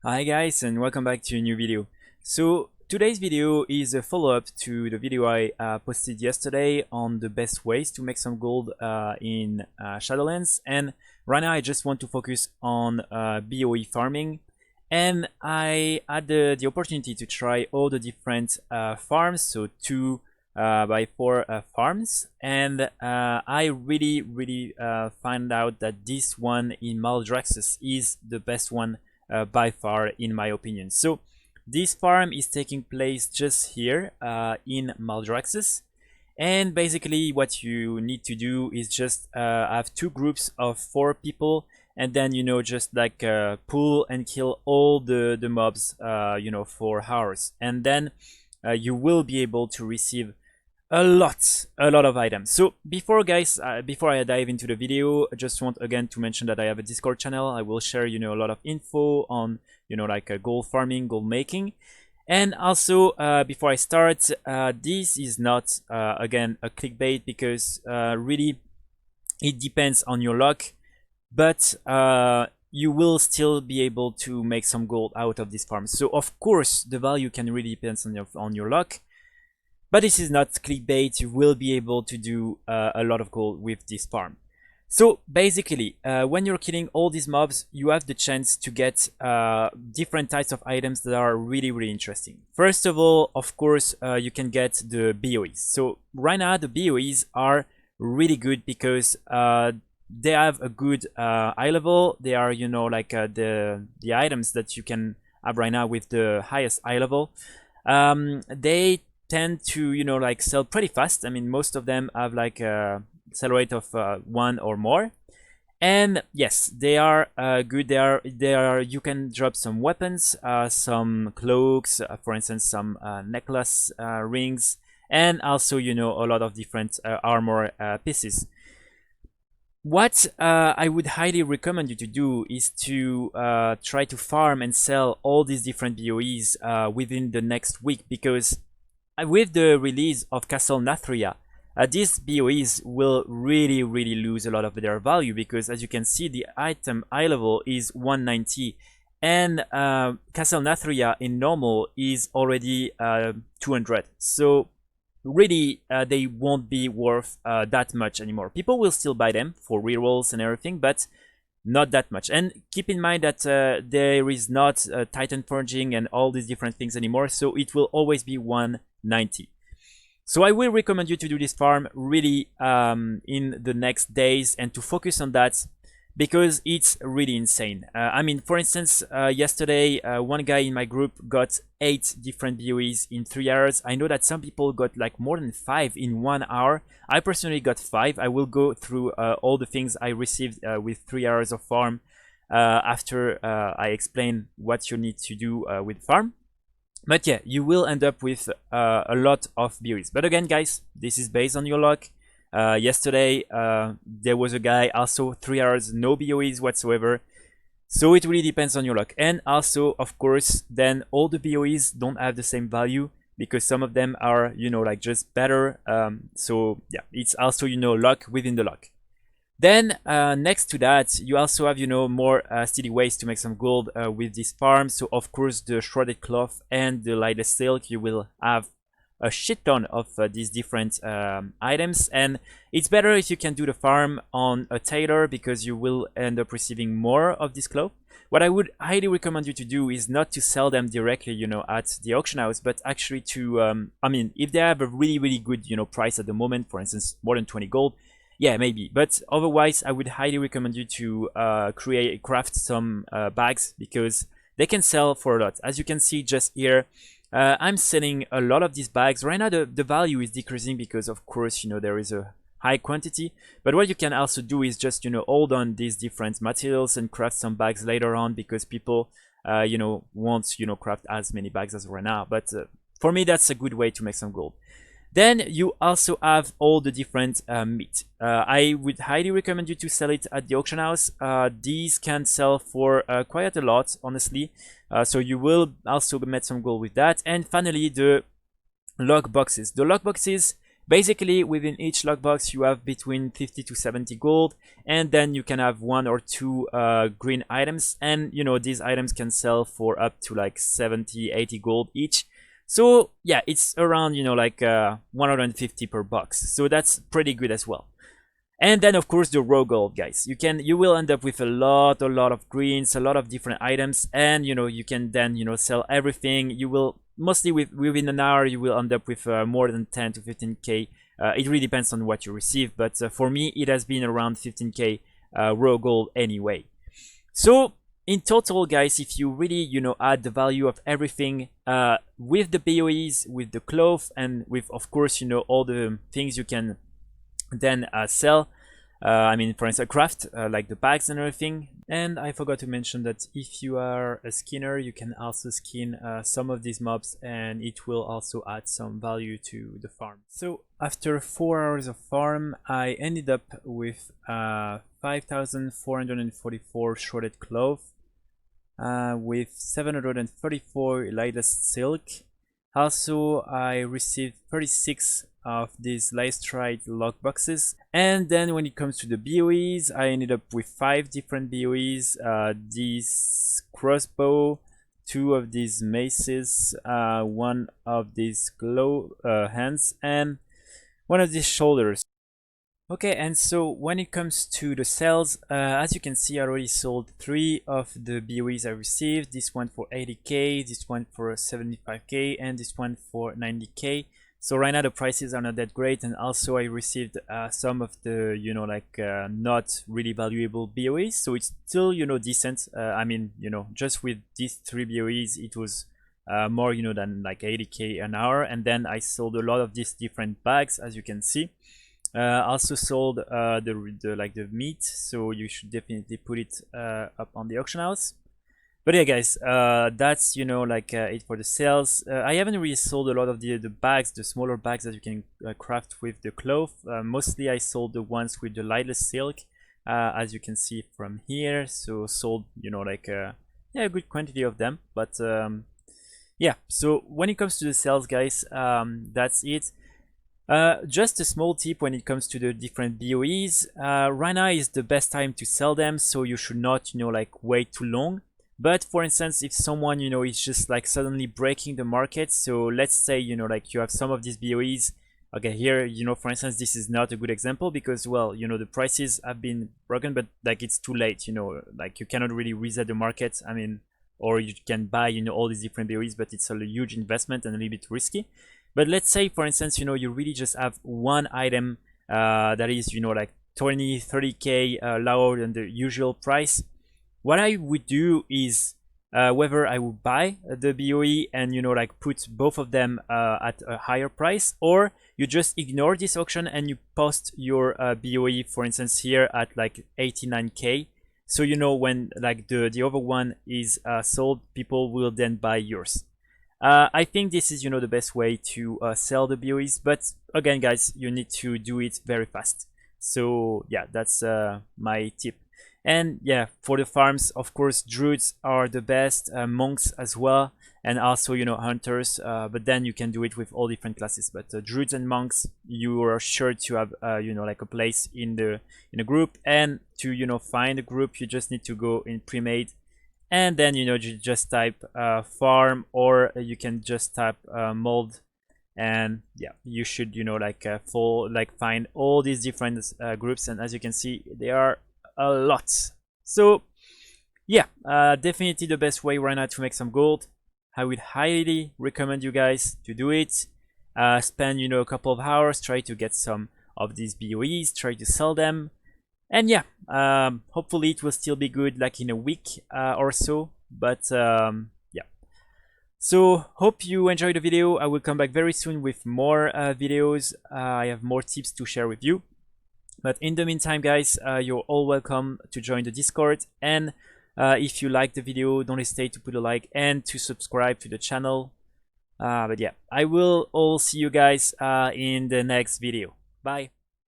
Hi guys, and welcome back to a new video. So today's video is a follow-up to the video I posted yesterday on the best ways to make some gold in Shadowlands, and right now I just want to focus on BoE farming. And I had the opportunity to try all the different farms, so 2x4 farms, and I really find out that this one in Maldraxxus is the best one by far, in my opinion. So this farm is taking place just here in Maldraxxus, and basically what you need to do is just have two groups of 4 people, and then just like pull and kill all the mobs for hours, and then you will be able to receive a lot of items. So before I dive into the video, I just want again to mention that I have a Discord channel. I will share a lot of info on like gold farming, gold making. And also before I start, this is not again a clickbait, because really it depends on your luck, but you will still be able to make some gold out of this farm. So of course the value can really depend on your luck. But this is not clickbait. You will be able to do a lot of gold with this farm. So basically, when you're killing all these mobs, you have the chance to get different types of items that are really interesting. First of all, of course, you can get the BoEs. So right now, the BoEs are really good because they have a good eye level. They are, like the items that you can have right now with the highest eye level. They tend to like sell pretty fast. I mean, most of them have like a sell rate of 1 or more, and yes, they are good. They are you can drop some weapons, some cloaks, for instance, some necklace rings, and also a lot of different armor pieces. What I would highly recommend you to do is to try to farm and sell all these different BoEs within the next week, because with the release of Castle Nathria, these BoEs will really lose a lot of their value, because as you can see, the item eye level is 190, and Castle Nathria in normal is already 200. So really they won't be worth that much anymore. People will still buy them for rerolls and everything, but not that much. And keep in mind that there is not Titan forging and all these different things anymore, so it will always be 190. So I will recommend you to do this farm really in the next days, and to focus on that, because it's really insane. I mean, for instance, yesterday one guy in my group got 8 different BoEs in 3 hours. I know that some people got like more than 5 in 1 hour. I personally got 5. I will go through all the things I received with 3 hours of farm after I explain what you need to do with farm. But yeah, you will end up with a lot of BoEs. But again, guys, this is based on your luck. Yesterday there was a guy also 3 hours, no BoEs whatsoever. So it really depends on your luck. And also, of course, then all the BoEs don't have the same value, because some of them are like just better. So yeah, it's also luck within the luck. Then next to that, you also have more steady ways to make some gold with this farm. So of course, the shredded cloth and the lightest silk, you will have a shit ton of these different items, and it's better if you can do the farm on a tailor, because you will end up receiving more of this cloth. What I would highly recommend you to do is not to sell them directly at the auction house, but actually to I mean, if they have a really good price at the moment, for instance more than 20 gold, yeah, maybe. But otherwise, I would highly recommend you to craft some bags, because they can sell for a lot. As you can see just here, I'm selling a lot of these bags. Right now, the value is decreasing because, of course, there is a high quantity. But what you can also do is just, hold on these different materials and craft some bags later on, because people, won't, craft as many bags as right now. But for me, that's a good way to make some gold. Then you also have all the different meat. I would highly recommend you to sell it at the auction house. These can sell for quite a lot, honestly. So you will also make some gold with that. And finally, the log boxes. The log boxes, Basically, within each lockbox, you have between 50 to 70 gold, and then you can have 1 or 2 green items, and you know, these items can sell for up to like 70, 80 gold each. So yeah, it's around, you know, like 150 per box. So that's pretty good as well. And then of course the raw gold, guys. You will end up with a lot of greens, a lot of different items, and you know, you can then, you know, sell everything. You will mostly within an hour you will end up with more than 10 to 15k. It really depends on what you receive, but for me it has been around 15k raw gold anyway. So in total, guys, if you really, you know, add the value of everything with the BoEs, with the cloth, and with, of course, you know, all the things you can then sell, I mean, for instance, craft like the bags and everything. And I forgot to mention that if you are a skinner, you can also skin some of these mobs, and it will also add some value to the farm. So after 4 hours of farm, I ended up with 5,444 shredded cloth, with 734 lightest silk. Also, I received 36 of these Lystrite lockboxes. And then when it comes to the BoEs, I ended up with 5 different BoEs. This crossbow, 2 of these maces, 1 of these glow hands, and 1 of these shoulders. Okay, and so when it comes to the sales, as you can see, I already sold 3 of the BoEs I received. This one for 80k, this one for 75k, and this one for 90k. So right now the prices are not that great, and also I received some of the, you know, like not really valuable BoEs. So it's still, you know, decent. I mean, you know, just with these 3 BoEs, it was more, you know, than like 80k an hour. And then I sold a lot of these different bags, as you can see. Also sold the meat, so you should definitely put it up on the auction house. But yeah, guys, that's, you know, like it for the sales. I haven't really sold a lot of the bags, the smaller bags that you can craft with the cloth. Mostly I sold the ones with the lightest silk, as you can see from here. So sold, you know, like yeah, a good quantity of them. But yeah, so when it comes to the sales, guys, that's it. Just a small tip when it comes to the different BoEs. Right now is the best time to sell them, so you should not, you know, like wait too long. But for instance, if someone, you know, is just like suddenly breaking the market, so let's say, you know, like you have some of these BoEs. Okay, here, you know, for instance, this is not a good example because, well, you know, the prices have been broken, but like it's too late, you know, like you cannot really reset the market. I mean, or you can buy, you know, all these different BoEs, but it's a huge investment and a little bit risky. But let's say, for instance, you know, you really just have one item that is, you know, like 20, 30k lower than the usual price. What I would do is whether I would buy the BoE and, you know, like put both of them at a higher price, or you just ignore this auction and you post your BoE, for instance, here at like 89k. So, you know, when like the other one is sold, people will then buy yours. I think this is, you know, the best way to sell the BoEs, but again, guys, you need to do it very fast. So yeah, that's my tip. And yeah, for the farms, of course, druids are the best, monks as well, and also, you know, hunters. But then you can do it with all different classes. But druids and monks, you are sure to have, you know, like a place in the group. And to, you know, find a group, you just need to go in pre-made. And then, you know, you just type farm, or you can just type mold, and yeah, you should, you know, like find all these different groups. And as you can see, there are a lot. So yeah, definitely the best way right now to make some gold. I would highly recommend you guys to do it. Spend, you know, a couple of hours, try to get some of these BoEs, try to sell them. And yeah, hopefully it will still be good like in a week or so. But yeah, so hope you enjoyed the video. I will come back very soon with more videos. I have more tips to share with you. But in the meantime, guys, you're all welcome to join the Discord. And if you like the video, don't hesitate to put a like and to subscribe to the channel. But yeah, I will all see you guys in the next video. Bye.